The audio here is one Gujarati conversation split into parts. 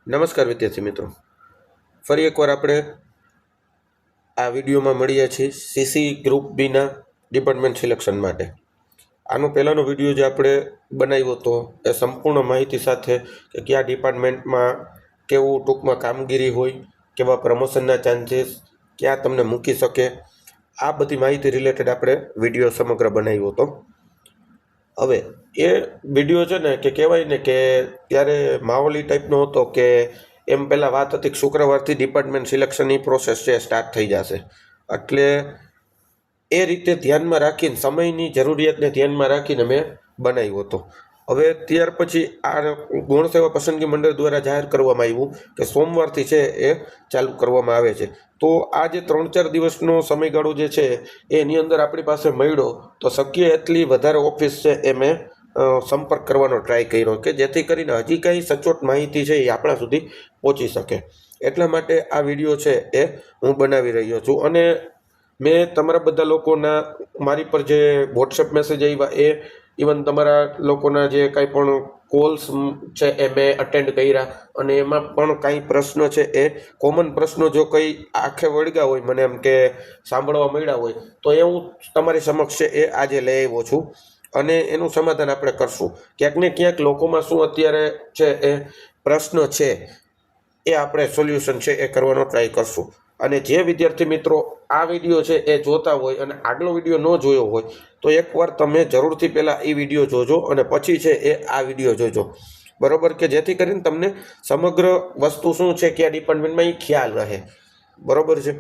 નમસ્કાર વિદ્યાર્થી મિત્રો, ફરી એકવાર આપણે આ વિડીયોમાં મળીએ છીએ સીસી ગ્રુપ બીના ડિપાર્ટમેન્ટ સિલેક્શન માટે. આનો પહેલાંનો વિડીયો જે આપણે બનાવ્યો હતો એ સંપૂર્ણ માહિતી સાથે કે કયા ડિપાર્ટમેન્ટમાં કેવું ટૂંકમાં કામગીરી હોય, કેવા પ્રમોશનના ચાન્સીસ, ક્યાં તમને મૂકી શકે, આ બધી માહિતી રિલેટેડ આપણે વિડીયો સમગ્ર બનાવ્યો હતો. હવે એ વિડીયો છે ને કે કહેવાય ને કે ત્યારે માહોલી ટાઈપનો હતો કે એમ પહેલાં વાત હતી કે શુક્રવારથી ડિપાર્ટમેન્ટ સિલેક્શનની પ્રોસેસ છે સ્ટાર્ટ થઈ જશે, એટલે એ રીતે ધ્યાનમાં રાખીને સમયની જરૂરિયાતને ધ્યાનમાં રાખીને મેં બનાવ્યો હતો. હવે ત્યાર પછી આ ગૌણ સેવા પસંદગી મંડળ દ્વારા જાહેર કરવામાં આવ્યું કે સોમવારથી છે એ ચાલુ કરવામાં આવે છે. તો આ જે 3-4 દિવસનો સમયગાળો જે છે એની અંદર આપણી પાસે મળ્યો તો શક્ય એટલી વધારે ઓફિસ છે એ મેં સંપર્ક કરવાનો ટ્રાય કર્યો કે જેથી કરીને હજી કંઈ સચોટ માહિતી છે એ આપણા સુધી પહોંચી શકે. એટલા માટે આ વિડીયો છે એ હું બનાવી રહ્યો છું. અને મેં તમારા બધા લોકોના મારી પર જે વોટ્સએપ મેસેજ આવ્યા એ ઇવન તમારા લોકોના જે કાંઈ પણ કોલ્સ છે એ મેં અટેન્ડ કર્યા, અને એમાં પણ કાંઈ પ્રશ્ન છે એ કોમન પ્રશ્નો જો કંઈ આંખે વળગ્યા હોય મને એમ કે સાંભળવા મળ્યા હોય તો એ હું તમારી સમક્ષ છે એ આજે લઈ આવ્યો છું અને એનું સમાધાન આપણે કરશું. ક્યાંક ને ક્યાંક લોકોમાં શું અત્યારે છે એ પ્રશ્ન છે એ આપણે સોલ્યુશન છે એ કરવાનો ટ્રાય કરશું. અને જે વિદ્યાર્થી મિત્રો આ વિડીયો છે એ જોતા હોય અને આગલો વિડીયો ન જોયો હોય તો એકવાર તમે જરૂરથી પહેલાં એ વિડીયો જોજો અને પછી છે એ આ વિડીયો જોજો, બરાબર, કે જેથી કરીને તમને સમગ્ર વસ્તુ શું છે કયા ડિપાર્ટમેન્ટમાં એ ખ્યાલ રહે, બરાબર છે.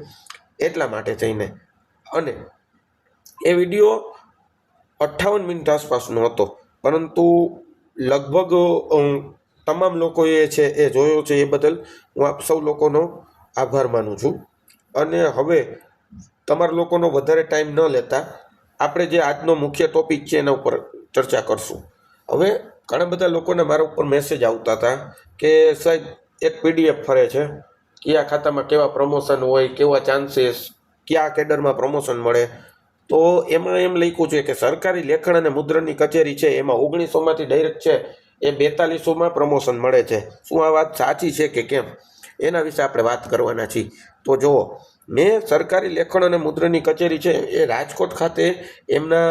એટલા માટે થઈને અને એ વિડીયો 58 મિનિટ આસપાસનો હતો, પરંતુ લગભગ તમામ લોકોએ છે એ જોયો છે એ બદલ હું આપ સૌ લોકોનો આભાર માનું છું. અને હવે તમારા લોકોનો વધારે ટાઈમ ન લેતા આપણે જે આજનો મુખ્ય ટોપિક છે એના ઉપર ચર્ચા કરશું. હવે ઘણા બધા લોકોને મારા ઉપર મેસેજ આવતા હતા કે સાહેબ એક PDF ફરે છે, કયા ખાતામાં કેવા પ્રમોશન હોય, કેવા ચાન્સીસ, કયા કેડરમાં પ્રમોશન મળે. તો એમાં એમ લખ્યું છે કે સરકારી લેખણ અને મુદ્રણની કચેરી છે એમાં 1900માંથી ડાયરેક્ટ છે એ 4200માં પ્રમોશન મળે છે. શું આ વાત સાચી છે કે કેમ, એના વિશે આપણે વાત કરવાના છીએ. તો જુઓ, મેં સરકારી લેખણ અને મુદ્રણની કચેરી છે એ રાજકોટ ખાતે એમના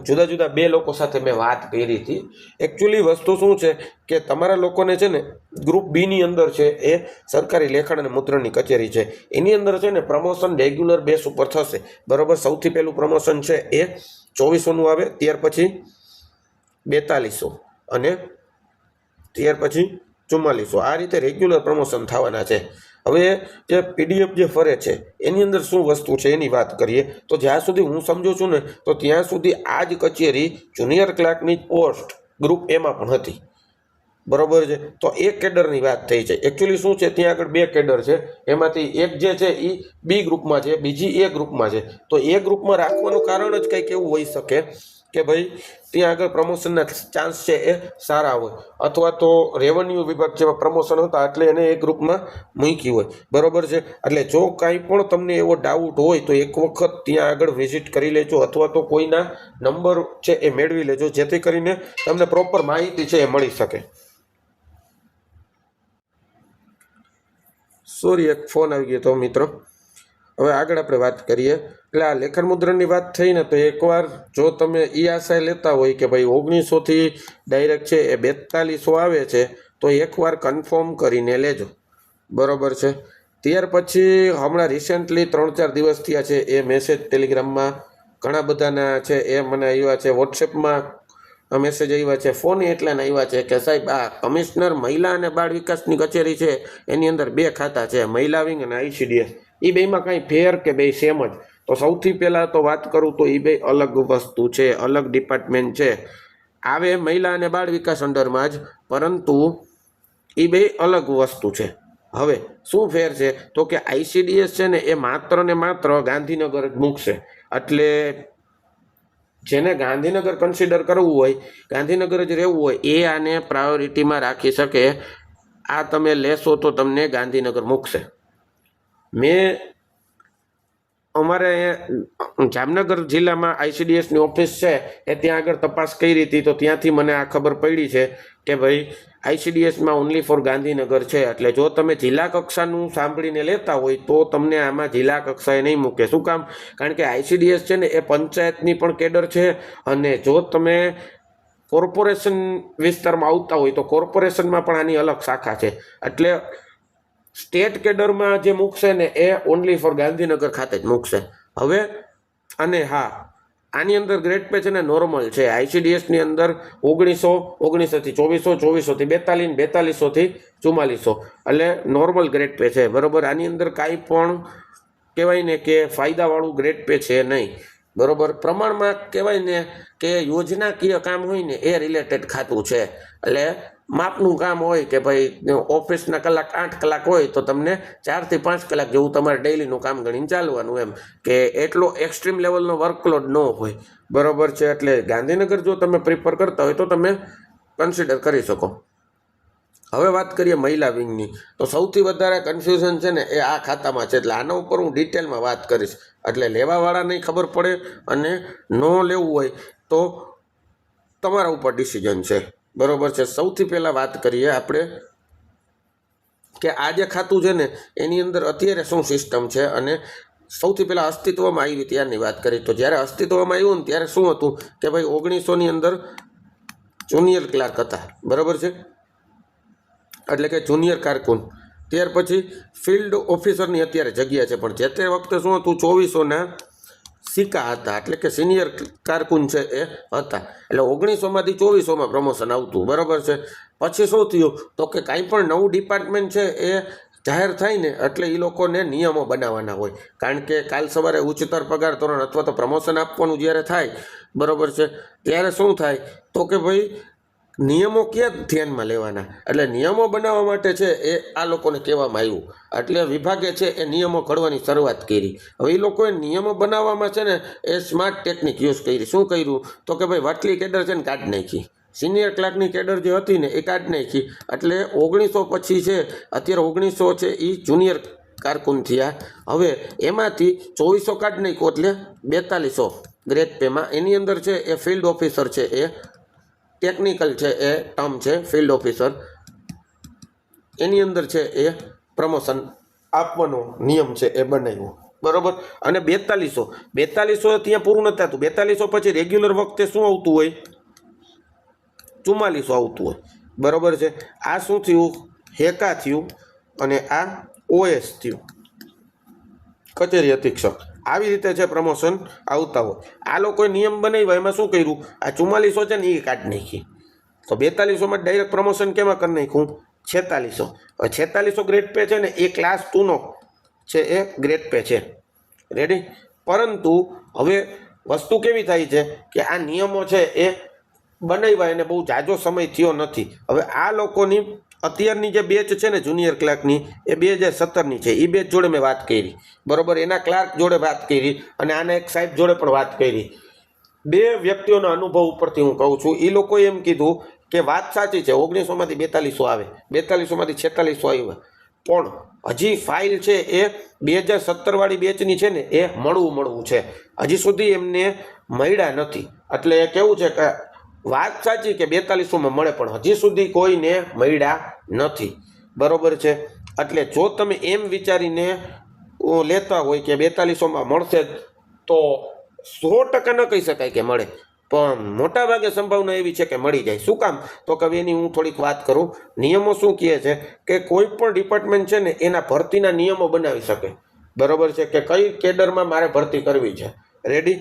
જુદા જુદા 2 લોકો સાથે મેં વાત કરી હતી. એકચ્યુઅલી વસ્તુ શું છે કે તમારા લોકોને છે ને ગ્રુપ બીની અંદર છે એ સરકારી લેખણ અને મુદ્રણની કચેરી છે, એની અંદર છે ને પ્રમોશન રેગ્યુલર બેઝ ઉપર થશે, બરાબર. સૌથી પહેલું પ્રમોશન છે એ 2400નું આવે, ત્યાર પછી 4200 અને ત્યાર પછી 4400, આ રીતે રેગ્યુલર પ્રમોશન થવાના છે. હવે જે PDF જે ફરે છે એની અંદર શું વસ્તુ છે એની વાત કરીએ તો જ્યાં સુધી હું સમજું છું ને તો ત્યાં સુધી આ જ કચેરી જુનિયર ક્લાર્કની પોસ્ટ ગ્રુપ એમાં પણ હતી, બરાબર છે. તો એક કેડરની વાત થઈ છે. એકચ્યુઅલી શું છે ત્યાં આગળ 2 કેડર છે, એમાંથી એક જે છે એ B ગ્રુપમાં છે, બીજી A ગ્રુપમાં છે. તો એ ગ્રુપમાં રાખવાનું કારણ જ કંઈક એવું હોઈ શકે કે ભાઈ ત્યાં આગળ પ્રમોશનના ચાન્સ છે એ સારા હોય, અથવા તો રેવન્યુ વિભાગ જેવા પ્રમોશન હતા એટલે એને એ ગ્રુપમાં મૂકી હોય, બરાબર છે. એટલે જો કાંઈ પણ તમને એવો ડાઉટ હોય તો એક વખત ત્યાં આગળ વિઝિટ કરી લેજો, અથવા તો કોઈના નંબર છે એ મેળવી લેજો, જેથી કરીને તમને પ્રોપર માહિતી છે એ મળી શકે. સોરી, એક ફોન આવી ગયો તો મિત્રો. હવે આગળ આપણે વાત કરીએ. એટલે આ લેખન મુદ્રણની વાત થઈ ને તો એકવાર જો તમે આશા લેતા હોય કે ભાઈ 1900થી ડાયરેક્ટ છે એ 4200 આવે છે તો એકવાર કન્ફર્મ કરીને લેજો, બરાબર છે. ત્યાર પછી હમણાં રિસેન્ટલી 3-4 દિવસ થયા છે એ મેસેજ ટેલિગ્રામમાં ઘણા બધાના છે એ મને આવ્યા છે, વોટ્સએપમાં મેસેજ આવ્યા છે, ફોન એટલા આવ્યા છે કે સાહેબ આ કમિશનર મહિલા અને બાળ વિકાસની કચેરી છે એની અંદર 2 ખાતા છે, મહિલા વિંગ અને ICDS. એ બેમાં કાંઈ ફેર કે બે સેમ જ? તો સૌથી પહેલાં તો વાત કરું તો એ બે અલગ વસ્તુ છે, અલગ ડિપાર્ટમેન્ટ છે. આવે મહિલા અને બાળ વિકાસ અંડરમાં જ, પરંતુ એ બે અલગ વસ્તુ છે. હવે શું ફેર છે તો કે ICDS છે ને એ માત્ર ને માત્ર ગાંધીનગર જ મૂકશે, એટલે જેને ગાંધીનગર કન્સિડર કરવું હોય, ગાંધીનગર જ રહેવું હોય, એ આને પ્રાયોરિટીમાં રાખી શકે. આ તમે લેશો તો તમને ગાંધીનગર મૂકશે. મેં અમારે અહીંયા જામનગર જિલ્લામાં ICDSની ઓફિસ છે એ ત્યાં આગળ તપાસ કરી હતી, તો ત્યાંથી મને આ ખબર પડી છે કે ભાઈ ICDSમાં ઓનલી ફોર ગાંધીનગર છે. એટલે જો તમે જિલ્લા કક્ષાનું સાંભળીને લેતા હોય તો તમને આમાં જિલ્લા કક્ષાએ નહીં મૂકે. શું કામ? કારણ કે ICDS છે ને એ પંચાયતની પણ કેડર છે, અને જો તમે કોર્પોરેશન વિસ્તારમાં આવતા હોય તો કોર્પોરેશનમાં પણ આની અલગ શાખા છે. એટલે સ્ટેટ કેડરમાં જે મૂકશે ને એ ઓનલી ફોર ગાંધીનગર ખાતે જ મૂકશે. હવે અને હા, આની અંદર ગ્રેડ પે છે ને નોર્મલ છે. ICDSની અંદર 1900, 1900 થી 2400, 2400 થી 42, 4200 થી 4400 એટલે નોર્મલ ગ્રેડ પે છે. બરોબર. આની અંદર કાંઈ પણ કહેવાય ને કે ફાયદાવાળું ગ્રેડ પે છે નહીં. બરોબર. પ્રમાણમાં કહેવાય ને કે યોજનાકીય કામ હોય ને એ રિલેટેડ ખાતું છે. એટલે માપનું કામ હોય કે ભાઈ ઓફિસના કલાક 8 કલાક હોય તો તમને 4 થી 5 કલાક જેવું તમારે ડેઈલીનું કામ ગણીને ચાલવાનું, એમ કે એટલો એક્સ્ટ્રીમ લેવલનો વર્કલોડ ન હોય. બરોબર છે. એટલે ગાંધીનગર જો તમે પ્રિફર કરતા હોય તો તમે કન્સિડર કરી શકો. હવે વાત કરીએ મહિલા વિંગની, તો સૌથી વધારે કન્ફ્યુઝન છે ને એ આ ખાતામાં છે. એટલે આના ઉપર હું ડિટેલમાં વાત કરીશ, એટલે લેવાવાળાને ખબર પડે, અને ન લેવું હોય તો તમારા ઉપર ડિસિઝન છે. બરોબર છે. સૌથી પહેલાં વાત કરીએ આપણે કે આ જે ખાતું છે ને એની અંદર અત્યારે શું સિસ્ટમ છે, અને સૌથી પહેલાં અસ્તિત્વમાં આવી ત્યારની વાત કરી. તો જ્યારે અસ્તિત્વમાં આવ્યું ને ત્યારે શું હતું કે ભાઈ 1900ની અંદર જુનિયર ક્લાર્ક હતા. બરાબર છે. એટલે કે જુનિયર કારકુન. ત્યાર પછી ફિલ્ડ ઓફિસરની અત્યારે જગ્યા છે, પણ જે તે વખતે શું હતું 2400ના સિક્કા હતા, એટલે કે સિનિયર કારકુન છે એ હતા. એટલે 1900માંથી 2400માં પ્રમોશન આવતું. બરાબર છે. પછી શું થયું તો કે કાંઈ પણ નવું ડિપાર્ટમેન્ટ છે એ જાહેર થાય ને એટલે એ લોકોને નિયમો બનાવવાના હોય. કારણ કે કાલ સવારે ઉચ્ચતર પગાર ધોરણ અથવા તો પ્રમોશન આપવાનું જ્યારે થાય, બરાબર છે, ત્યારે શું થાય તો કે ભાઈ નિયમો ક્યાં ધ્યાનમાં લેવાના. એટલે નિયમો બનાવવા માટે છે એ આ લોકોને કહેવામાં આવ્યું. એટલે વિભાગે છે એ નિયમો ઘડવાની શરૂઆત કરી. હવે એ લોકોએ નિયમો બનાવવામાં છે ને એ સ્માર્ટ ટેકનિક યુઝ કરી. શું કર્યું તો કે ભાઈ વટલી કેડર છે ને કાઢી નાખી. સિનિયર ક્લાર્કની કેડર જે હતી ને એ કાઢી નાખી. એટલે 1900 પછી છે, અત્યારે 1900 છે એ જુનિયર કારકુન થયા. હવે એમાંથી 2400 કાઢી નાખ્યો એટલે 4200 ગ્રેડ પેમાં. એની અંદર છે એ ફિલ્ડ ઓફિસર છે, એ ટેકનિકલ છે એ ટર્મ છે ફિલ્ડ ઓફિસર. એની અંદર છે એ પ્રમોશન આપવાનો નિયમ છે એ બનાવ્યો. બરાબર. અને 4200 ત્યાં પૂરું નથી થતું. 4200 પછી રેગ્યુલર વખતે શું આવતું હોય 4400 આવતું હોય. બરાબર છે. આ શું થયું હેકા થયું, અને આ OS થયું કચેરી અધિક્ષક. આવી રીતે છે પ્રમોશન આવતા હોય. આ લોકોએ નિયમ બનાવ્યા, એમાં શું કર્યું આ 4400 છે ને એ કાઢી નાખી. તો 4200માં ડાયરેક્ટ પ્રમોશન કેમાં કરી નાખ્યું 4600. હવે 4600 ગ્રેડ પે છે ને એ ક્લાસ 2નો છે એ ગ્રેડ પે છે. રેડી. પરંતુ હવે વસ્તુ કેવી થાય છે કે આ નિયમો છે એ બનાવ્યા એને બહુ જાજો સમય થયો નથી. હવે આ લોકોની અત્યારની જે બેચ છે ને જુનિયર ક્લાર્કની એ 2017ની છે. એ બેચ જોડે મેં વાત કરી. બરાબર. એના ક્લાર્ક જોડે વાત કરી, અને આના એક સાહેબ જોડે પણ વાત કરી. બે વ્યક્તિઓના અનુભવ ઉપરથી હું કહું છું. એ લોકોએ એમ કીધું કે વાત સાચી છે 1900માંથી 4200 આવે, 4200માંથી 4600 આવ્યા, પણ હજી ફાઇલ છે એ 2017 વાળી બેચની છે ને એ મળવું છે. હજી સુધી એમને મળ્યા નથી. એટલે એ કેવું છે કે વાત સાચી કે 4200માં મળે, પણ હજી સુધી કોઈને મળ્યા નથી. બરોબર છે. એટલે જો તમે એમ વિચારીને લેતા હોય કે 4200માં મળશે તો 100% ન કહી શકાય કે મળે, પણ મોટાભાગે સંભાવના એવી છે કે મળી જાય. શું કામ તો કે એની હું થોડીક વાત કરું. નિયમો શું કહે છે કે કોઈ પણ ડિપાર્ટમેન્ટ છે ને એના ભરતીના નિયમો બનાવી શકે. બરોબર છે. કે કઈ કેડરમાં મારે ભરતી કરવી છે. રેડી.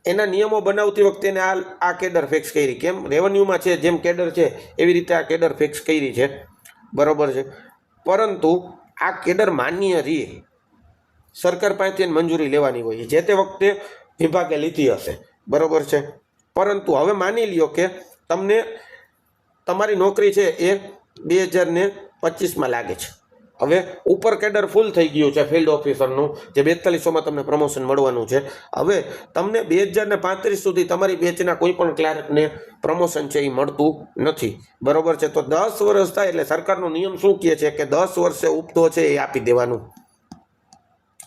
એના નિયમો બનાવતી વખતે એને આ કેડર ફિક્સ કરી. કેમ રેવન્યુમાં છે જેમ કેડર છે એવી રીતે આ કેડર ફિક્સ કરી છે. બરોબર છે. પરંતુ આ કેડર માન્ય રહે, સરકાર પાસેથી મંજૂરી લેવાની હોય, જે તે વખતે વિભાગે લીધી હશે. બરોબર છે. પરંતુ હવે માની લ્યો કે તમને તમારી નોકરી છે એ 2025માં લાગે છે. હવે ઉપર કેડર ફૂલ થઈ ગયું છે ફિલ્ડ ઓફિસરનું, જે 4200માં તમને પ્રમોશન મળવાનું છે. હવે તમને 2035 સુધી તમારી બેચના કોઈ પણ ક્લાર્કને પ્રમોશન છે એ મળતું નથી. બરોબર છે. તો 10 વર્ષ થાય એટલે સરકારનો નિયમ શું કહે છે કે 10 વર્ષે ઉપધો છે એ આપી દેવાનું.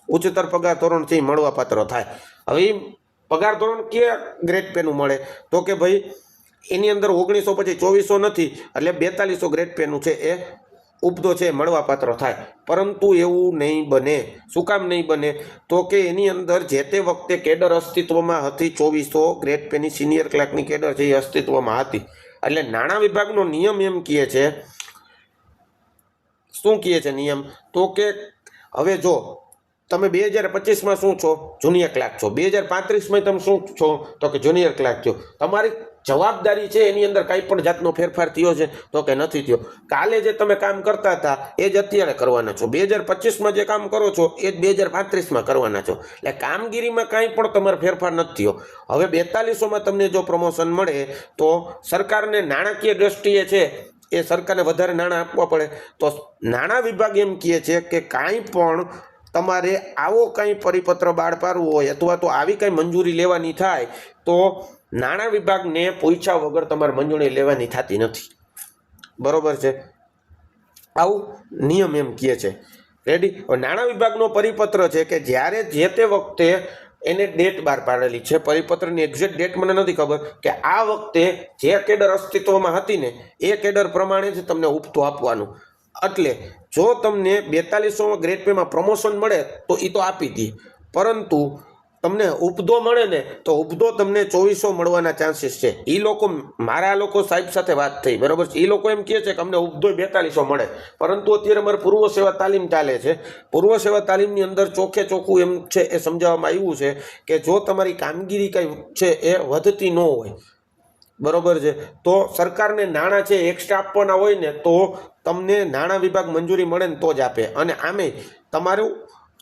ઉચ્ચતર પગાર ધોરણ છે એ મળવાપાત્ર થાય. હવે એ પગાર ધોરણ કે ગ્રેડ પેનું મળે તો કે ભાઈ એની અંદર 1900 પછી 2400 નથી, એટલે 4200 ગ્રેડ પેનું છે એ ઉપદો છે મળવાપાત્ર થાય. પરંતુ એવું નહીં બને. શું કામ નહીં બને? તો કે એની અંદર જે તે વખતે કેડર અસ્તિત્વમાં હતી, 2400 ગ્રેડ પેની સિનિયર ક્લાર્કની કેડર છે એ અસ્તિત્વમાં હતી. એટલે નાણાં વિભાગનો નિયમ એમ કહે છે, શું કહે છે નિયમ? તો કે હવે જો તમે 2025માં શું છો? જુનિયર ક્લાર્ક છો. 2035માં તમે શું છો? તો કે જુનિયર ક્લાર્ક છો. તમારી જવાબદારી છે એની અંદર કાંઈ પણ જાતનો ફેરફાર થયો છે? તો કે નથી થયો. કાલે જે તમે કામ કરતા હતા એ જ અત્યારે કરવાના છો. 2025માં જે કામ કરો છો એ જ 2035માં કરવાના છો. એટલે કામગીરીમાં કાંઈ પણ તમારો ફેરફાર નથી થયો. હવે 4200માં તમને જો પ્રમોશન મળે તો સરકારને નાણાકીય દ્રષ્ટિએ છે એ સરકારને વધારે નાણાં આપવા પડે. તો નાણાં વિભાગ એમ કહે છે કે કાંઈ પણ તમારે આવો કંઈ પરિપત્ર બહાર પાડવો હોય અથવા તો આવી કંઈ મંજૂરી લેવાની થાય તો નાણાં વિભાગને પૂછ્યા વગર તમારે મંજૂરી લેવાની થતી નથી. બરોબર છે? આવું નિયમ એમ કહે છે. રેડી? નાણાં વિભાગનો પરિપત્ર છે કે જ્યારે જે તે વખતે એને ડેટ બહાર પાડેલી છે, પરિપત્રની એક્ઝેક્ટ ડેટ મને નથી ખબર, કે આ વખતે જે કેડર અસ્તિત્વમાં હતી ને એ કેડર પ્રમાણે જ તમને ઉપતો આપવાનું. એટલે જો તમને 4200 ગ્રેડ પેમાં પ્રમોશન મળે તો એ તો આપી દે, પરંતુ તમને ઉપદો મળે ને તો ઉપદો તમને 2400 મળવાના ચાન્સીસ છે. એ લોકો, મારા લોકો સાહેબ સાથે વાત થઈ, બરાબર છે, એ લોકો એમ કહે છે કે અમને ઉપદો 4200 મળે, પરંતુ અત્યારે અમારે પૂર્વ સેવા તાલીમ ચાલે છે. પૂર્વ સેવા તાલીમની અંદર ચોખ્ખે ચોખ્ખું એમ છે એ સમજાવવામાં આવ્યું છે કે જો તમારી કામગીરી કંઈ છે એ વધતી ન હોય, બરોબર છે, તો સરકારને નાણાં છે એક્સ્ટ્રા આપવાના હોય ને તો તમને નાણાં વિભાગ મંજૂરી મળે ને તો જ આપે. અને આમે તમારું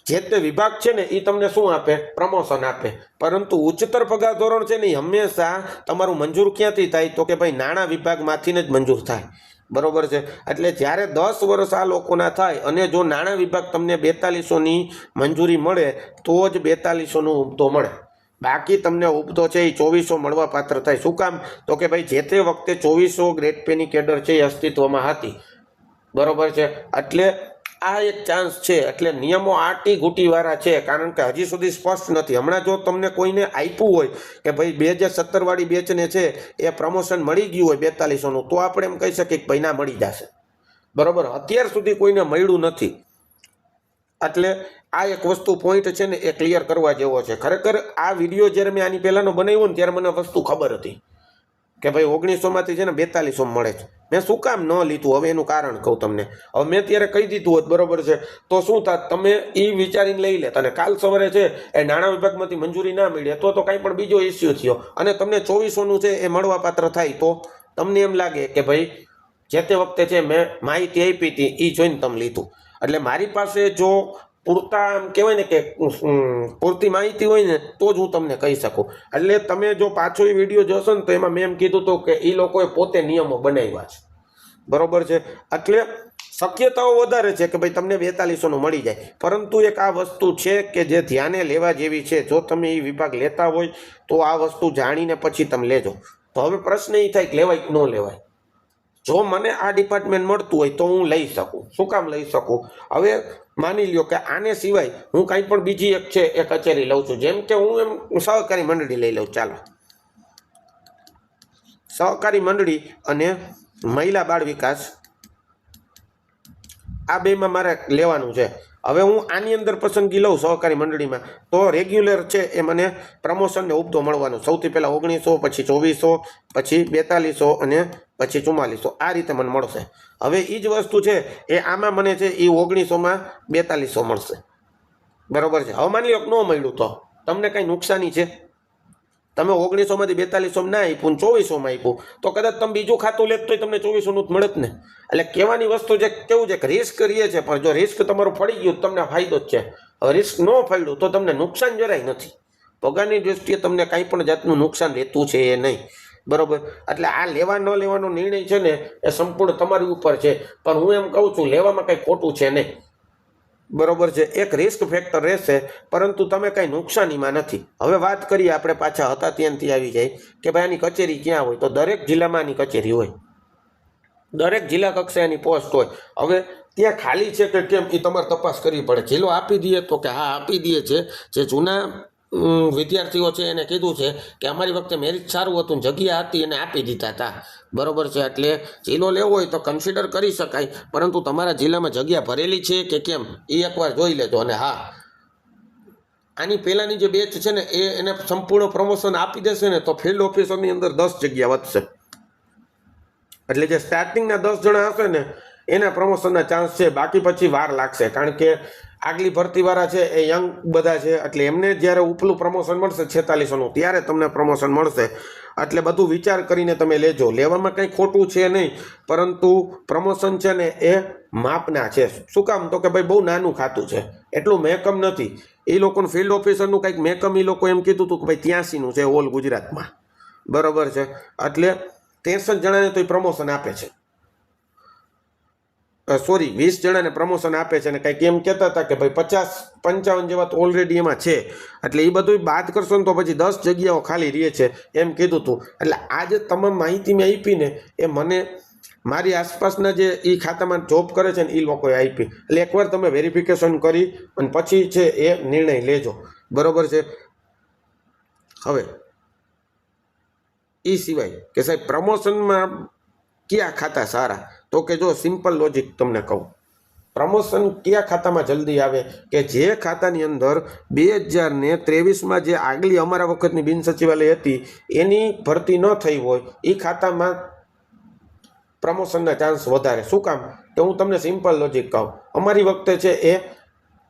જે તે વિભાગ છે ને એ તમને શું આપે? પ્રમોશન આપે. પરંતુ ઉચ્ચતર પગાર ધોરણ છે ને એ હંમેશા તમારું મંજૂર ક્યાંથી થાય? તો કે ભાઈ નાણાં વિભાગમાંથી જ મંજૂર થાય. બરોબર છે? એટલે જ્યારે 10 વર્ષ આ લોકોના થાય અને જો નાણાં વિભાગ તમને 4200ની મંજૂરી મળે તો જ 4200નો ઉપતો મળે. બાકી તમને ઉપતો છે એ 2400 મળવા પાત્ર થાય. શું કામ? તો કે ભાઈ જે તે વખતે 2400 ગ્રેડ પેની કેડર છે એ અસ્તિત્વમાં હતી. બરોબર છે? એટલે આ એક ચાન્સ છે. એટલે નિયમો આટી ઘૂંટીવાળા છે, કારણ કે હજી સુધી સ્પષ્ટ નથી. હમણાં જો તમને કોઈને આપ્યું હોય કે ભાઈ 2017 વાળી બેચને છે એ પ્રમોશન મળી ગયું હોય 4200નું, તો આપણે એમ કહી શકીએ કે ભાઈ ના મળી જશે. બરોબર? અત્યાર સુધી કોઈને મળ્યું નથી. એટલે આ એક વસ્તુ પોઈન્ટ છે ને એ ક્લિયર કરવા જેવો છે. ખરેખર આ વિડીયો જ્યારે મેં આની પહેલાંનો બનાવ્યો ને ત્યારે મને વસ્તુ ખબર હતી કે ભાઈ 1900માંથી છે ને 4200 મળે છે. મેં શું કામ ન લીધું? હવે એનું કારણ કહું તમને. હવે મેં ત્યારે કહી દીધું હોત, બરોબર છે, તો શું થાત? તમે એ વિચારીને લઈ લેત અને કાલ સવારે છે એ નાણાં વિભાગમાંથી મંજૂરી ના મળે તો કાંઈ પણ બીજો ઇસ્યુ થયો અને તમને 2400નું છે એ મળવા પાત્ર થાય તો તમને એમ લાગે કે ભાઈ જે તે વખતે છે મેં માહિતી આપી હતી એ જોઈને તમે લીધું. એટલે મારી પાસે જો પૂરતા આમ કહેવાય ને કે પૂરતી માહિતી હોય ને તો જ હું તમને કહી શકું. એટલે તમે જો પાછો એ વિડીયો જોશો ને તો એમાં મેં એમ કીધું હતું કે એ લોકોએ પોતે નિયમો બનાવ્યા છે. બરોબર છે? એટલે શક્યતાઓ વધારે છે કે ભાઈ તમને 4200નું મળી જાય. પરંતુ એક આ વસ્તુ છે કે જે ધ્યાને લેવા જેવી છે. જો તમે એ વિભાગ લેતા હોય તો આ વસ્તુ જાણીને પછી તમે લેજો. તો હવે પ્રશ્ન એ થાય કે લેવાય કે ન લેવાય. જો મને આ ડિપાર્ટમેન્ટ મળતું હોય તો હું લઈ શકું. શું કામ લઈ શકું? હવે માની લ્યો કે આને સિવાય હું કાંઈ પણ બીજી એક છે એ કચેરી લઉં છું, જેમ કે હું એમ સહકારી મંડળી લઈ લઉં. ચાલો, સહકારી મંડળી અને મહિલા બાળ વિકાસ, આ બેમાં મારે લેવાનું છે. હવે હું આની અંદર પસંદગી લઉં સહકારી મંડળીમાં તો રેગ્યુલર છે એ મને પ્રમોશનને ઉપતો મળવાનો. સૌથી પહેલાં 1900, પછી 2400, પછી 4200 અને પછી 4400, આ રીતે મને મળશે. હવે એ જ વસ્તુ છે એ આમાં મને છે એ 1900માં 4200 મળશે. બરોબર છે? હવે માની લો ન મળ્યું તો તમને કંઈ નુકસાની છે? તમે 1900માંથી 4200 ના આપ્યું, 2400માં આપ્યું, તો કદાચ તમે બીજું ખાતું લેત તો તમને 2400નું જ મળે જ ને. એટલે કહેવાની વસ્તુ છે કેવું છે કે રિસ્ક કરીએ છીએ, પણ જો રિસ્ક તમારું ફળી ગયું તમને ફાયદો જ છે. હવે રિસ્ક ન ફળ્યું તો તમને નુકસાન જરાય નથી. પગારની દૃષ્ટિએ તમને કાંઈ પણ જાતનું નુકસાન રહેતું છે એ નહીં. બરોબર? એટલે આ લેવા ન લેવાનો નિર્ણય છે ને એ સંપૂર્ણ તમારી ઉપર છે. પણ હું એમ કહું છું લેવામાં કંઈ ખોટું છે નહીં. બરોબર છે? એક રિસ્ક ફેક્ટર રહેશે, પરંતુ તમે કંઈ નુકસાનીમાં નથી. હવે વાત કરીએ આપણે પાછા હતા ત્યાંથી આવી જાય કે ભાઈ આની કચેરી ક્યાં હોય? તો દરેક જિલ્લામાં આની કચેરી હોય, દરેક જિલ્લા કક્ષાએની પોસ્ટ હોય. હવે ત્યાં ખાલી છે કે કેમ એ તમારે તપાસ કરવી પડે. જિલ્લો આપી દઈએ તો કે હા આપી દઈએ છે. જે જૂના વિદ્યાર્થીઓ છે એને કીધું છે કે અમારી વખતે મેરિટ સારું હતું, જગ્યા હતી એને આપી દીધા હતા, બરોબર છે. એટલે જિલ્લો લેવો હોય તો કન્સિડર કરી શકાય, પરંતુ તમારા જિલ્લામાં જગ્યા ભરેલી છે કે કેમ એ એકવાર જોઈ લેજો. અને હા, આની પહેલાંની જે બેચ છે ને એને સંપૂર્ણ પ્રમોશન આપી દેશે ને તો ફિલ્ડ ઓફિસરની અંદર 10 જગ્યા વધશે. એટલે જે સ્ટાર્ટિંગના 10 જણા હશે ને એના પ્રમોશનના ચાન્સ છે. બાકી પછી વાર લાગશે, કારણ કે આગલી ભરતીવાળા છે એ યંગ બધા છે. એટલે એમને જ્યારે ઉપલું પ્રમોશન મળશે 4600નું ત્યારે તમને પ્રમોશન મળશે. એટલે બધું વિચાર કરીને તમે લેજો. લેવામાં કંઈ ખોટું છે નહીં, પરંતુ પ્રમોશન છે ને એ માપના છે. શું કામ? તો કે ભાઈ બહુ નાનું ખાતું છે, એટલું મહેકમ નથી. એ લોકોનું ફિલ્ડ ઓફિસરનું કંઈક મહેકમ એ લોકો એમ કીધું હતું કે ભાઈ 83નું છે ઓલ ગુજરાતમાં, બરોબર છે. એટલે 63 જણાને તો એ પ્રમોશન આપે છે, સોરી 20 જણાને પ્રમોશન આપે છે. અને કંઈક એમ કહેતા હતા કે ભાઈ 50-55 જેવા તો ઓલરેડી એમાં છે. એટલે એ બધું બાદ કરશો ને તો પછી 10 જગ્યાઓ ખાલી રહે છે એમ કીધું હતું. એટલે આ જે તમામ માહિતી મેં આપી ને એ મને મારી આસપાસના જે એ ખાતામાં જોબ કરે છે ને એ લોકોએ આપી. એટલે એકવાર તમે વેરિફિકેશન કરી અને પછી છે એ નિર્ણય લેજો, બરોબર છે. હવે એ સિવાય કે સાહેબ પ્રમોશનમાં કયા ખાતા સારા, તો કે જો સિમ્પલ લોજિક તમને કહું, પ્રમોશન કયા ખાતામાં જલ્દી આવે કે જે ખાતાની અંદર 2023માં જે આગલી અમારા વખતની બિન સચિવાલય હતી એની ભરતી ન થઈ હોય એ ખાતામાં પ્રમોશનના ચાન્સ વધારે. શું કામ? કે હું તમને સિમ્પલ લોજિક કહું. અમારી વખતે છે એ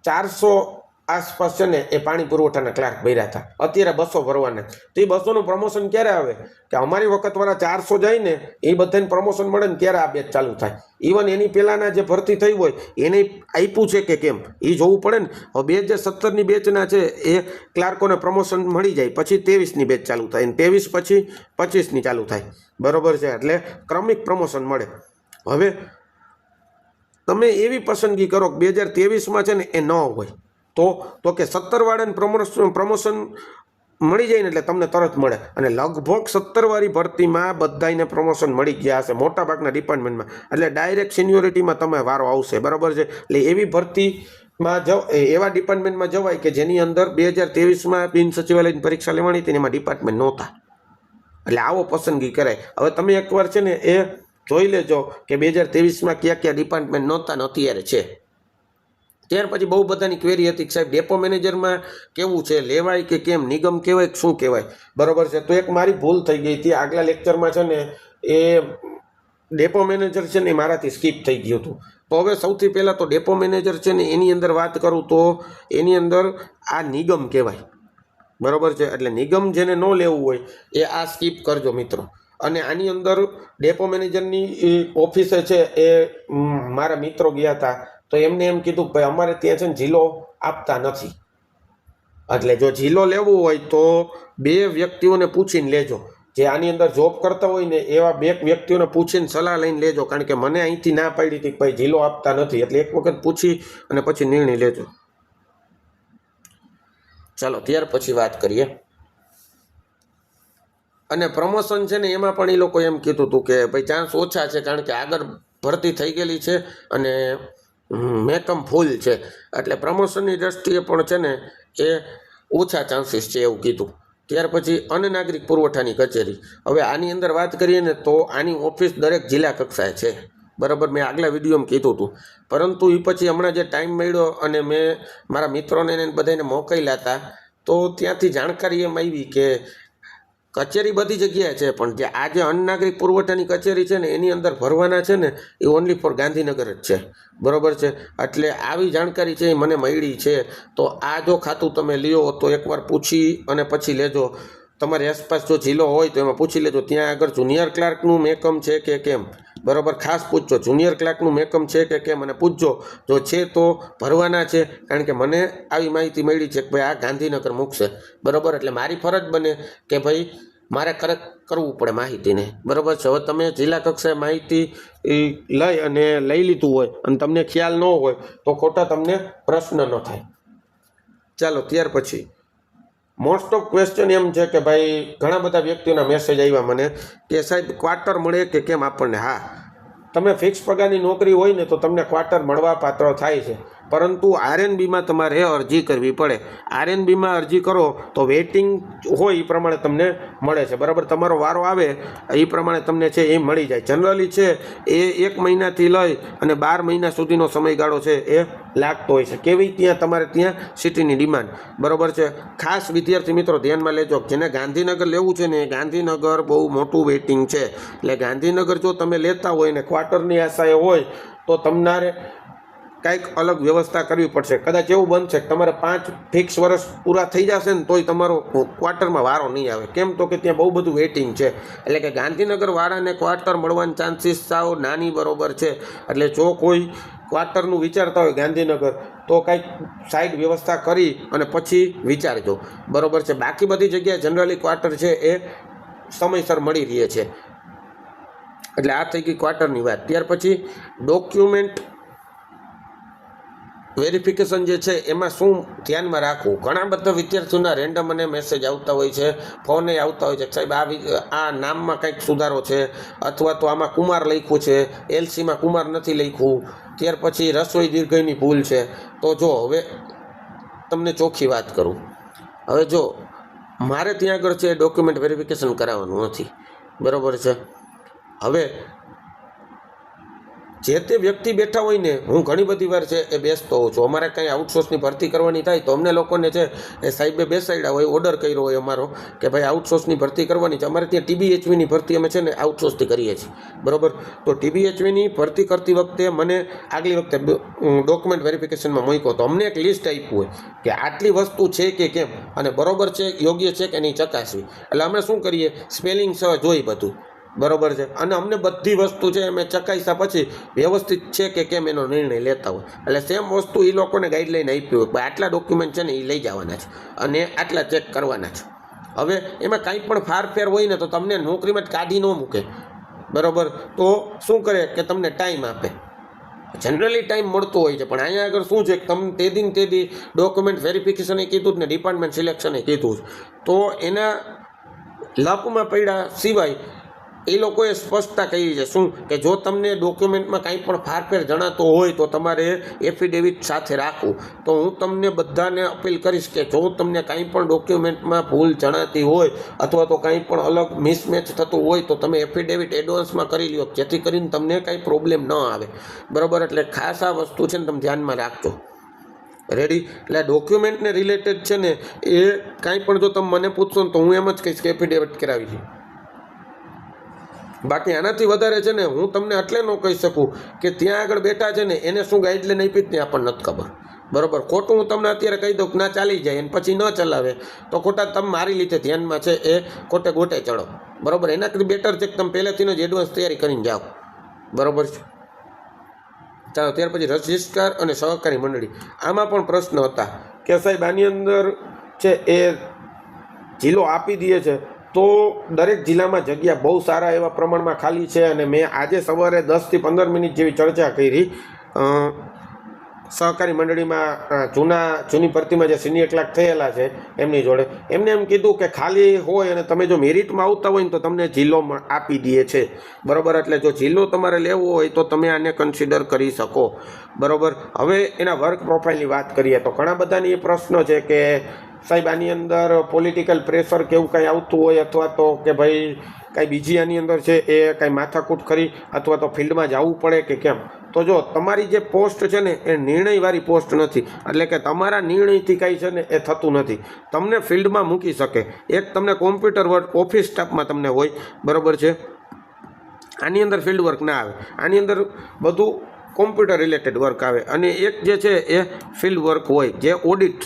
400 આસપાસ છે ને એ પાણી પુરવઠાના ક્લાર્ક ભર્યા હતા, અત્યારે 200 ભરવાના. તો એ 200નું પ્રમોશન ક્યારે આવે? કે અમારી વખતવાળા 400 જાય ને એ બધાને પ્રમોશન મળે ને ત્યારે આ બેચ ચાલુ થાય. ઇવન એની પહેલાંના જે ભરતી થઈ હોય એને આપ્યું છે કે કેમ એ જોવું પડે ને. હવે 2017ની બેચના છે એ ક્લાર્કોને પ્રમોશન મળી જાય, પછી 23ની બેચ ચાલુ થાય, અને 23 પછી 25ની ચાલુ થાય, બરોબર છે. એટલે ક્રમિક પ્રમોશન મળે. હવે તમે એવી પસંદગી કરો કે 2023માં છે ને એ ન હોય તો કે 17 વાળાને પ્રમોશન મળી જાય ને એટલે તમને તરત મળે. અને લગભગ 17 વાળી ભરતીમાં બધાને પ્રમોશન મળી ગયા હશે મોટાભાગના ડિપાર્ટમેન્ટમાં. એટલે ડાયરેક્ટ સિનિયોરિટીમાં તમે વારો આવશે, બરાબર છે. એટલે એવી ભરતીમાં એવા ડિપાર્ટમેન્ટમાં જવાય કે જેની અંદર 2023માં બિન સચિવાલયની પરીક્ષા લેવાની હતી એમાં ડિપાર્ટમેન્ટ નહોતા. એટલે આવો પસંદગી કરાય. હવે તમે એકવાર છે ને એ જોઈ લેજો કે 2023માં કયા કયા ડિપાર્ટમેન્ટ નહોતા ને અત્યારે છે. ત્યાર પછી બહુ બધાની ક્વેરી હતી કે સાહેબ ડેપો મેનેજરમાં કેવું છે, લેવાય કે કેમ, નિગમ કહેવાય કે શું કહેવાય, બરોબર છે. તો એક મારી ભૂલ થઈ ગઈ હતી આગલા લેક્ચરમાં છે ને એ ડેપો મેનેજર છે ને એ મારાથી સ્કીપ થઈ ગયું હતું. તો હવે સૌથી પહેલાં તો ડેપો મેનેજર છે ને એની અંદર વાત કરું તો એની અંદર આ નિગમ કહેવાય, બરોબર છે. એટલે નિગમ જેને ન લેવું હોય એ આ સ્કીપ કરજો મિત્રો. અને આની અંદર ડેપો મેનેજરની ઓફિસે છે એ મારા મિત્રો ગયા હતા તો એમને એમ કીધું કે ભાઈ અમારે ત્યાં છે ને જિલ્લો આપતા નથી. એટલે જો જિલ્લો લેવું હોય તો 2 વ્યક્તિઓને પૂછીને લેજો, જે આની અંદર જોબ કરતા હોય ને એવા 2 વ્યક્તિઓને પૂછીને સલાહ લઈને લેજો. કારણ કે મને અહીંથી ના પાડી હતી કે ભાઈ જિલ્લો આપતા નથી. એટલે એક વખત પૂછી અને પછી નિર્ણય લેજો. ચાલો ત્યાર પછી વાત કરીએ. અને પ્રમોશન છે ને એમાં પણ એ લોકો એમ કીધું હતું કે ભાઈ ચાન્સ ઓછા છે, કારણ કે આગળ ભરતી થઈ ગયેલી છે અને મેકમ ફૂલ છે. એટલે પ્રમોશનની દ્રષ્ટિએ પણ છે ને એ ઓછા ચાન્સીસ છે એવું કીધું. ત્યાર પછી અનનાગરિક પુરવઠાની કચેરી. હવે આની અંદર વાત કરીએ ને તો આની ઓફિસ દરેક જિલ્લા કક્ષાએ છે, બરાબર. મેં આગલા વિડીયોમાં કીધું હતું. પરંતુ એ પછી હમણાં જે ટાઈમ મળ્યો અને મેં મારા મિત્રોને બધાને મોકલ્યા હતા તો ત્યાંથી જાણકારી એમ આવી કે કચેરી બધી જગ્યાએ છે, પણ જે આ જે અનનાગરિક પુરવઠાની કચેરી છે ને એની અંદર ભરવાના છે ને એ ઓનલી ફોર ગાંધીનગર જ છે, બરાબર છે. એટલે આવી જાણકારી છે એ મને મળી છે. તો આ જો ખાતું તમે લ્યો તો એકવાર પૂછી અને પછી લેજો. તમારી આસપાસ જો જિલ્લો હોય તો એમાં પૂછી લેજો ત્યાં આગળ જુનિયર ક્લાર્કનું મેકમ છે કે કેમ, બરાબર. ખાસ પૂછજો જુનિયર ક્લાર્કનું મેકમ છે કે કેમ, અને પૂછજો જો છે તો ભરવાના છે. કારણ કે મને આવી માહિતી મળી છે કે ભાઈ આ ગાંધીનગર મૂકશે, બરાબર. એટલે મારી ફરજ બને કે ભાઈ મારે કરવું પડે માહિતીને, બરાબર છે. હવે તમે જિલ્લા કક્ષાએ માહિતી લઈ અને લઈ લીધું હોય અને તમને ખ્યાલ ન હોય તો ખોટા તમને પ્રશ્ન ન થાય. ચાલો ત્યાર પછી મોસ્ટ ઓફ ક્વેશ્ચન એમ છે કે ભાઈ ઘણા બધા વ્યક્તિઓના મેસેજ આવ્યા મને કે સાહેબ ક્વાર્ટર મળે કે કેમ આપણને. હા, તમે ફિક્સ પગારની નોકરી હોય ને તો તમને ક્વાર્ટર મળવા પાત્ર થાય છે, પરંતુ આરએનબીમાં તમારે અરજી કરવી પડે. આરએનબીમાં અરજી કરો તો વેઇટિંગ હોય એ પ્રમાણે તમને મળે છે, બરાબર. તમારો વારો આવે એ પ્રમાણે તમને છે એ મળી જાય. જનરલી છે એ 1 મહિનાથી લઈ અને 12 મહિના સુધીનો સમયગાળો છે એ લાગતો હોય છે. કેવી તમારે ત્યાં સિટીની ડિમાન્ડ, બરાબર છે. ખાસ વિદ્યાર્થી મિત્રો ધ્યાનમાં લેજો, જેને ગાંધીનગર લેવું છે ને, ગાંધીનગર બહુ મોટું વેઇટિંગ છે. એટલે ગાંધીનગર જો તમે લેતા હોય ને ક્વાર્ટરની આશાએ હોય તો તમારે કંઈક અલગ વ્યવસ્થા કરવી પડશે. કદાચ એવું બનશે કે તમારે 5 ફિક્સ વર્ષ પૂરા થઈ જશે ને તોય તમારો ક્વાર્ટરમાં વારો નહીં આવે. કેમ તો કે ત્યાં બહુ બધું વેઇટિંગ છે. એટલે કે ગાંધીનગર વાળાને ક્વાર્ટર મળવાની ચાન્સીસ સાવ નાની બરોબર છે. એટલે જો કોઈ ક્વાર્ટરનું વિચારતા હોય ગાંધીનગર તો કંઈક સાઈડ વ્યવસ્થા કરી અને પછી વિચારજો, બરોબર છે. બાકી બધી જગ્યાએ જનરલી ક્વાર્ટર છે એ સમયસર મળી રહે છે. એટલે આ થઈ ગઈ ક્વાર્ટરની વાત. ત્યાર પછી ડોક્યુમેન્ટ વેરિફિકેશન જે છે એમાં શું ધ્યાનમાં રાખવું. ઘણા બધા વિદ્યાર્થીઓના રેન્ડમ અને મેસેજ આવતા હોય છે, ફોને આવતા હોય છે, સાહેબ આ નામમાં કંઈક સુધારો છે, અથવા તો આમાં કુમાર લખ્યું છે, એલસીમાં કુમાર નથી લખ્યું, ત્યાર પછી રસોઈ દીર્ઘઈની ભૂલ છે. તો જો હવે તમને ચોખ્ખી વાત કરું, હવે જો મારે ત્યાં આગળ છે ડોક્યુમેન્ટ વેરિફિકેશન કરાવવાનું નથી, બરાબર છે. હવે જે તે વ્યક્તિ બેઠા હોય ને, હું ઘણી બધી વાર છે એ બેસતો હોઉં છું. અમારે કંઈ આઉટસોર્સની ભરતી કરવાની થાય તો અમને લોકોને છે એ સાહેબે બેસાડ્યા હોય, ઓર્ડર કર્યો હોય અમારો કે ભાઈ આઉટસોર્સની ભરતી કરવાની છે. અમારે ત્યાં TBHVની ભરતી અમે છે ને આઉટસોર્સથી કરીએ છીએ, બરાબર. તો TBHVની ભરતી કરતી વખતે મને આગલી વખતે ડોક્યુમેન્ટ વેરિફિકેશનમાં મૂક્યો તો અમને એક લિસ્ટ આપ્યું હોય કે આટલી વસ્તુ છે કે કેમ અને બરાબર છે, યોગ્ય છે કે નહીં ચકાસવી. એટલે અમે શું કરીએ, સ્પેલિંગ સહ જોઈ બધું, બરાબર છે. અને અમને બધી વસ્તુ છે અમે ચકાસ્યા પછી વ્યવસ્થિત છે કે કેમ એનો નિર્ણય લેતા હોય. એટલે સેમ વસ્તુ એ લોકોને ગાઈડલાઈન આપી હોય કે આટલા ડોક્યુમેન્ટ છે ને એ લઈ જવાના છે અને આટલા ચેક કરવાના છે. હવે એમાં કંઈ પણ ફારફેર હોય ને તો તમને નોકરીમાં જ કાઢી ન મૂકે, બરાબર. તો શું કરે કે તમને ટાઈમ આપે. જનરલી ટાઈમ મળતો હોય છે, પણ અહીંયા આગળ શું છે કે તમને તે દી ડોક્યુમેન્ટ વેરિફિકેશને કીધું જ ને ડિપાર્ટમેન્ટ સિલેક્શને કીધું જ, તો એના લપમાં પડ્યા સિવાય એ લોકોએ સ્પષ્ટતા કહી છે શું કે જો તમને ડોક્યુમેન્ટમાં કંઈ પણ ફારફેર જણાતો હોય તો તમારે એફિડેવિટ સાથે રાખવું. તો હું તમને બધાને અપીલ કરીશ કે જો તમને કંઈ પણ ડોક્યુમેન્ટમાં ભૂલ જણાતી હોય અથવા તો કંઈ પણ અલગ મિસમેચ થતું હોય તો તમે એફિડેવિટ એડવાન્સમાં કરી લ્યો, જેથી કરીને તમને કંઈ પ્રોબ્લેમ ન આવે, બરાબર. એટલે ખાસ આ વસ્તુ છે ને તમે ધ્યાનમાં રાખજો. રેડી. એટલે ડોક્યુમેન્ટને રિલેટેડ છે ને એ કાંઈ પણ જો તમે મને પૂછશો ને તો હું એમ જ કહીશ કે એફિડેવિટ કરાવી છે. બાકી આનાથી વધારે છે ને હું તમને એટલે ન કહી શકું કે ત્યાં આગળ બેઠા છે ને એને શું ગાઈડલાઈન આપી ને આપણને નથી ખબર, બરાબર. ખોટું હું તમને અત્યારે કહી દઉં કે ના ચાલી જાય અને પછી ન ચલાવે તો ખોટા તમે મારી લીધે ધ્યાનમાં છે એ ખોટે ગોટે ચડો, બરાબર. એનાથી બેટર છે કે તમે પહેલેથી જ એડવાન્સ તૈયારી કરીને જાઓ, બરાબર છે. ચાલો ત્યાર પછી રજિસ્ટ્રાર અને સહકારી મંડળી, આમાં પણ પ્રશ્ન હતા કે સાહેબ આની અંદર છે એ જિલ્લો આપી દે છે તો દરેક જિલ્લામાં જગ્યા બહુ સારા એવા પ્રમાણમાં ખાલી છે. અને મેં આજે સવારે 10 થી 15 મિનિટ જેવી ચર્ચા કરી સહકારી મંડળીમાં જૂની ભરતીમાં જે સિનિયર ક્લાર્ક થયેલા છે એમની જોડે. એમને એમ કીધું કે ખાલી હોય અને તમે જો મેરિટમાં આવતા હોય ને તો તમને જિલ્લો આપી દે છે, બરાબર. એટલે જો જિલ્લો તમારે લેવો હોય તો તમે આને કન્સિડર કરી શકો, બરાબર. હવે એના વર્ક પ્રોફાઇલની વાત કરીએ તો ઘણા બધાની એ પ્રશ્ન છે કે સાહેબ આની અંદર પોલિટિકલ પ્રેશર કેવું કંઈ આવતું હોય અથવા તો કે ભાઈ કાંઈ બીજી આની અંદર છે એ કાંઈ માથાકૂટ કરી અથવા તો ફિલ્ડમાં જવું પડે કે કેમ. તો જો તમારી જે પોસ્ટ છે ને એ નિર્ણયવાળી પોસ્ટ નથી, એટલે કે તમારા નિર્ણયથી કાંઈ છે ને એ થતું નથી. તમને ફિલ્ડમાં મૂકી શકે. એક તમને કોમ્પ્યુટર વર્ક ઓફિસ સ્ટાફમાં તમને હોય, બરાબર છે. આની અંદર ફિલ્ડ વર્ક ના આવે, આની અંદર બધું કોમ્પ્યુટર રિલેટેડ વર્ક આવે. અને એક જે છે એ ફિલ્ડ વર્ક હોય જે ઓડિટ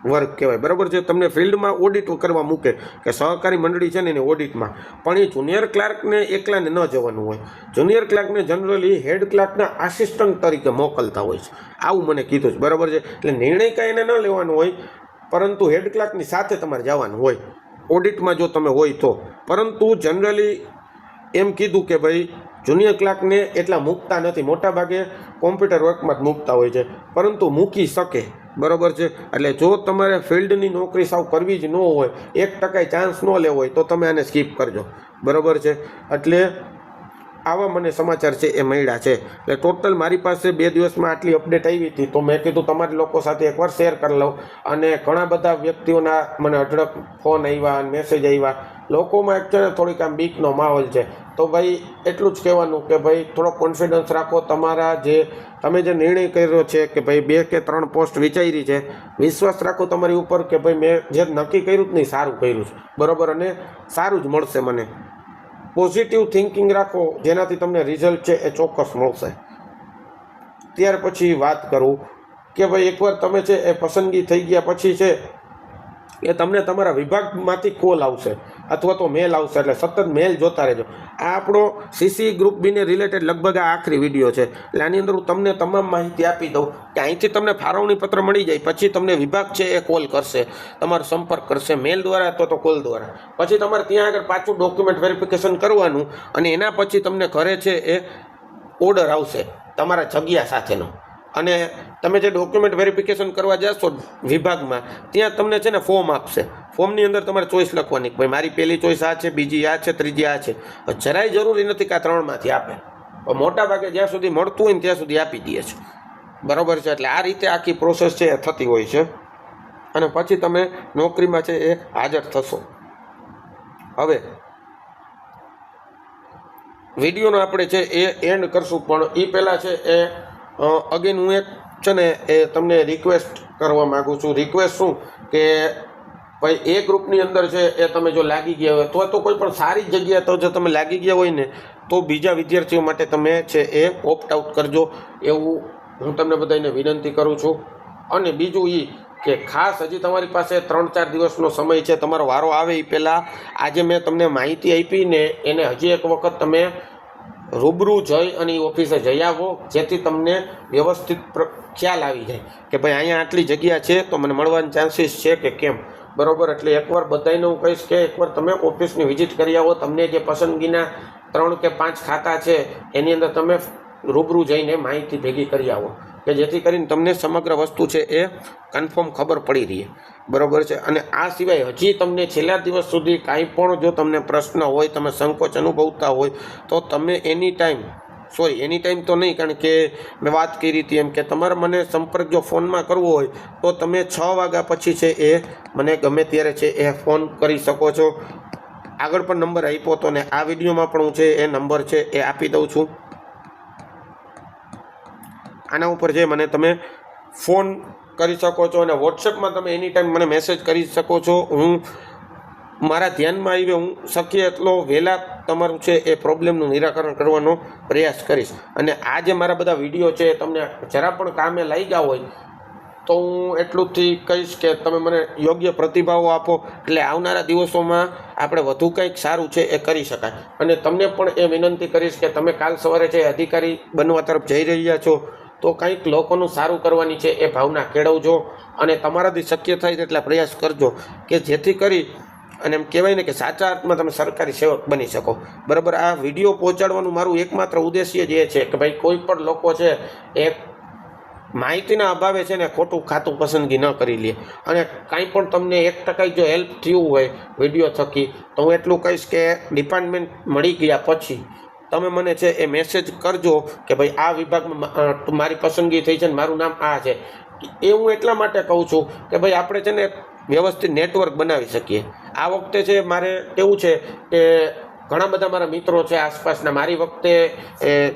વર્ક કહેવાય, બરાબર છે. તમને ફિલ્ડમાં ઓડિટ કરવા મૂકે કે સહકારી મંડળી છે ને એને ઓડિટમાં, પણ એ જુનિયર ક્લાર્કને એકલાને ન જવાનું હોય. જુનિયર ક્લાર્કને જનરલી હેડ ક્લાર્કના આસિસ્ટન્ટ તરીકે મોકલતા હોય છે, આવું મને કીધું છે, બરાબર છે. એટલે નિર્ણય કાંઈ એને ન લેવાનો હોય, પરંતુ હેડ ક્લાર્કની સાથે તમારે જવાનું હોય ઓડિટમાં જો તમે હોય તો. પરંતુ જનરલી એમ કીધું કે ભાઈ જુનિયર ક્લાર્કને એટલા મૂકતા નથી, મોટાભાગે કોમ્પ્યુટર વર્કમાં જ મૂકતા હોય છે, પરંતુ મૂકી શકે, બરાબર છે. એટલે જો તમારે ફિલ્ડની નોકરી સાવ કરવી જ ન હોય, 1% ચાન્સ ન લેવો હોય તો તમે આને સ્કીપ કરજો, બરાબર છે. એટલે આવા મને સમાચાર છે એ મળ્યા છે. એટલે ટોટલ મારી પાસે 2 દિવસમાં આટલી અપડેટ આવી હતી, તો મેં કીધું તમારી લોકો સાથે એકવાર શેર કરી લઉં. અને ઘણા બધા વ્યક્તિઓના મને અઢળક ફોન આવ્યા અને મેસેજ આવ્યા. લોકોમાં એકચ્યુઅલી થોડીક આમ બીકનો માહોલ છે. તો ભાઈ એટલું જ કહેવાનું કે ભાઈ થોડો કોન્ફિડન્સ રાખો. તમે જે નિર્ણય કર્યો છે કે ભાઈ 2 કે 3 પોસ્ટ વિચારી છે, વિશ્વાસ રાખો તમારી ઉપર કે ભાઈ મેં જે નક્કી કર્યું જ નહીં સારું કર્યું છે, બરાબર, અને સારું જ મળશે મને. પોઝિટિવ થિંકિંગ રાખો, જેનાથી તમને રિઝલ્ટ છે એ ચોક્કસ મળશે. ત્યાર પછી વાત કરું કે ભાઈ એકવાર તમે છે એ પસંદગી થઈ ગયા પછી છે એ તમને તમારા વિભાગમાંથી કોલ આવશે અથવા તો મેલ આવશે. એટલે સતત મેલ જોતા રહેજો. આ આપણો સીસી ગ્રુપ બીને રિલેટેડ લગભગ આ આખરી વિડીયો છે. એટલે આની અંદર હું તમને તમામ માહિતી આપી દઉં કે અહીંથી તમને ફાળવણી પત્ર મળી જાય પછી તમને વિભાગ છે એ કોલ કરશે, તમારો સંપર્ક કરશે, મેલ દ્વારા અથવા તો કોલ દ્વારા. પછી તમારે ત્યાં આગળ પાછું ડોક્યુમેન્ટ વેરિફિકેશન કરવાનું અને એના પછી તમને ઘરે છે એ ઓર્ડર આવશે તમારા જગ્યા સાથેનો. અને તમે જે ડોક્યુમેન્ટ વેરિફિકેશન કરવા જશો વિભાગમાં, ત્યાં તમને છે ને ફોર્મ આપશે. ફોર્મની અંદર તમારે ચોઈસ લખવાની કે ભાઈ મારી પહેલી ચોઈસ આ છે, બીજી આ છે, ત્રીજી આ છે. જરાય જરૂરી નથી કે આ 3માંથી આપે, મોટા ભાગે જ્યાં સુધી મળતું હોય ને ત્યાં સુધી આપી દે છે, બરાબર છે. એટલે આ રીતે આખી પ્રોસેસ છે એ થતી હોય છે અને પછી તમે નોકરીમાં છે એ હાજર થશો. હવે વિડીયોનો આપણે છે એ એન્ડ કરશું, પણ એ પહેલાં છે એ અગેન હું એક છે ને એ તમને રિક્વેસ્ટ કરવા માગું છું. રિક્વેસ્ટ શું કે ભાઈ એ ગ્રુપની અંદર છે એ તમે જો લાગી ગયા હોય અથવા તો કોઈ પણ સારી જગ્યાએ તો જો તમે લાગી ગયા હોય ને તો બીજા વિદ્યાર્થીઓ માટે તમે છે એ ઓપ્ટ આઉટ કરજો, એવું હું તમને બધાને વિનંતી કરું છું. અને બીજું એ કે ખાસ હજી તમારી પાસે 3-4 દિવસનો સમય છે, તમારો વારો આવે એ પહેલાં આજે મેં તમને માહિતી આપી ને એને હજી એક વખત તમે રૂબરૂ જઈ અને ઓફિસે જઈ આવો, જેથી તમને વ્યવસ્થિત ખ્યાલ આવી જાય કે ભાઈ અહીંયા આટલી જગ્યા છે તો મને મળવાની ચાન્સીસ છે કે કેમ, બરાબર. એટલે એકવાર બધાને હું કહીશ કે એકવાર તમે ઓફિસની વિઝિટ કરી આવો. તમને જે પસંદગીના 3 કે 5 ખાતા છે એની અંદર તમે રૂબરૂ જઈને માહિતી ભેગી કરી આવો કે જેથી કરીને તમને સમગ્ર વસ્તુ છે એ કન્ફર્મ ખબર પડી રહી, બરાબર છે. અને આ સિવાય હજી તમને છેલ્લા દિવસ સુધી કાંઈ પણ જો તમને પ્રશ્ન હોય, તમે સંકોચ અનુભવતા હોય તો તમે એની ટાઈમ તો નહીં, કારણ કે મેં વાત કરી હતી એમ કે તમારે મને સંપર્ક જો ફોનમાં કરવો હોય તો તમે 6 વાગ્યા પછી છે એ મને ગમે ત્યારે છે એ ફોન કરી શકો છો. આગળ પણ નંબર આપ્યો હતો ને આ વિડીયોમાં પણ હું છે એ નંબર છે એ આપી દઉં છું. આના ઉપર જે મને તમે ફોન કરી શકો છો અને વોટ્સએપમાં તમે એની ટાઈમ મને મેસેજ કરી શકો છો. હું મારા ધ્યાનમાં આવી હું શક્ય એટલો વહેલા તમારું છે એ પ્રોબ્લેમનું નિરાકરણ કરવાનો પ્રયાસ કરીશ. અને આ જે મારા બધા વિડીયો છે તમને જરા પણ કામે લાગ્યા હોય તો હું એટલુંથી કહીશ કે તમે મને યોગ્ય પ્રતિભાવો આપો, એટલે આવનારા દિવસોમાં આપણે વધુ કંઈક સારું છે એ કરી શકાય. અને તમને પણ એ વિનંતી કરીશ કે તમે કાલ સવારે છે અધિકારી બનવા તરફ જઈ રહ્યા છો તો કંઈક લોકોનું સારું કરવાની છે એ ભાવના કેળવજો અને તમારાથી શક્ય થાય તેટલા પ્રયાસ કરજો કે જેથી કરી અને એમ કહેવાય ને કે સાચા અર્થમાં તમે સરકારી સેવક બની શકો, બરાબર. આ વિડીયો પહોંચાડવાનું મારું એકમાત્ર ઉદ્દેશ્ય જ એ છે કે ભાઈ કોઈ પણ લોકો છે એ માહિતીના અભાવે છે ને ખોટું ખાતું પસંદગી ન કરી લે. અને કાંઈ પણ તમને 1% જો હેલ્પ થયું હોય વિડીયો થકી તો હું એટલું કહીશ કે ડિપાર્ટમેન્ટ મળી ગયા પછી તમે મને છે એ મેસેજ કરજો કે ભાઈ આ વિભાગમાં મારી પસંદગી થઈ છે ને મારું નામ આ છે. એ હું એટલા માટે કહું છું કે ભાઈ આપણે છે ને વ્યવસ્થિત નેટવર્ક બનાવી શકીએ. આ વખતે છે મારે કેવું છે કે ઘણા બધા મારા મિત્રો છે આસપાસના, મારી વખતે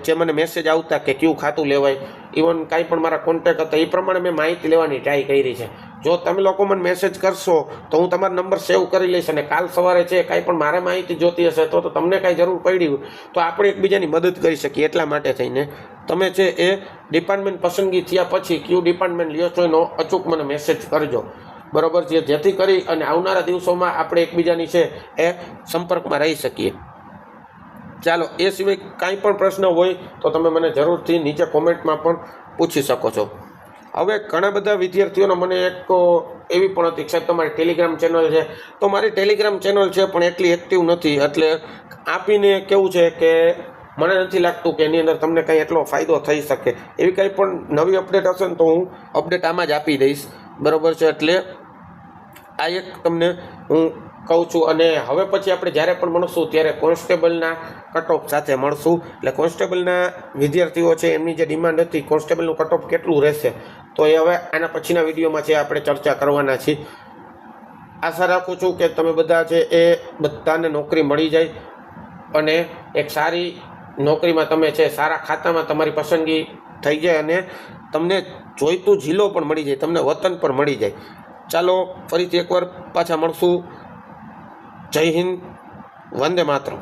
જે મને મેસેજ આવતા કે કયું ખાતું લેવાય, ઇવન કાંઈ પણ મારા કોન્ટેક્ટ હતા એ પ્રમાણે મેં માહિતી લેવાની ટ્રાય કરી છે. જો તમે લોકો મને મેસેજ કરશો તો હું તમારો નંબર સેવ કરી લઈશ અને કાલ સવારે છે કાંઈ પણ મારે માહિતી જોતી હશે તો તમને કાંઈ જરૂર પડી હોય તો આપણે એકબીજાની મદદ કરી શકીએ. એટલા માટે થઈને તમે છે એ ડિપાર્ટમેન્ટ પસંદગી થયા પછી કયું ડિપાર્ટમેન્ટ લ્યો છો એનો અચૂક મને મેસેજ કરજો, બરાબર છે, જેથી કરી અને આવનારા દિવસોમાં આપણે એકબીજાની છે એ સંપર્કમાં રહી શકીએ. ચાલો, એ સિવાય કાંઈ પણ પ્રશ્ન હોય તો તમે મને જરૂરથી નીચે કોમેન્ટમાં પણ પૂછી શકો છો. હવે ઘણા બધા વિદ્યાર્થીઓને મને એક એવી પણ હતી કે સાહેબ તમારી ટેલિગ્રામ ચેનલ છે, તો મારી ટેલિગ્રામ ચેનલ છે પણ એટલી એક્ટિવ નથી. એટલે આપીને કેવું છે કે મને નથી લાગતું કે એની અંદર તમને કંઈ એટલો ફાયદો થઈ શકે. એવી કંઈ પણ નવી અપડેટ હશે ને તો હું અપડેટ આમાં જ આપી દઈશ, બરાબર છે. એટલે આ એક તમને હું કહું છું. અને હવે પછી આપણે જ્યારે પણ મળશું ત્યારે કોન્સ્ટેબલના કટ ઓફ સાથે મળશું. એટલે કોન્સ્ટેબલના વિદ્યાર્થીઓ છે એમની જે ડિમાન્ડ હતી કોન્સ્ટેબલનું કટ ઓફ કેટલું રહેશે તો એ હવે આના પછીના વિડીયોમાં છે આપણે ચર્ચા કરવાના છીએ. આશા રાખું છું કે તમે બધા છે એ બધાને નોકરી મળી જાય અને એક સારી નોકરીમાં તમે છે સારા ખાતામાં તમારી પસંદગી થઈ જાય અને તમને જોઈતું જિલ્લો પણ મળી જાય, તમને વતન પણ મળી જાય. ચાલો ફરીથી એકવાર પાછા મળશું. જય હિન્દ, વંદે માતરમ.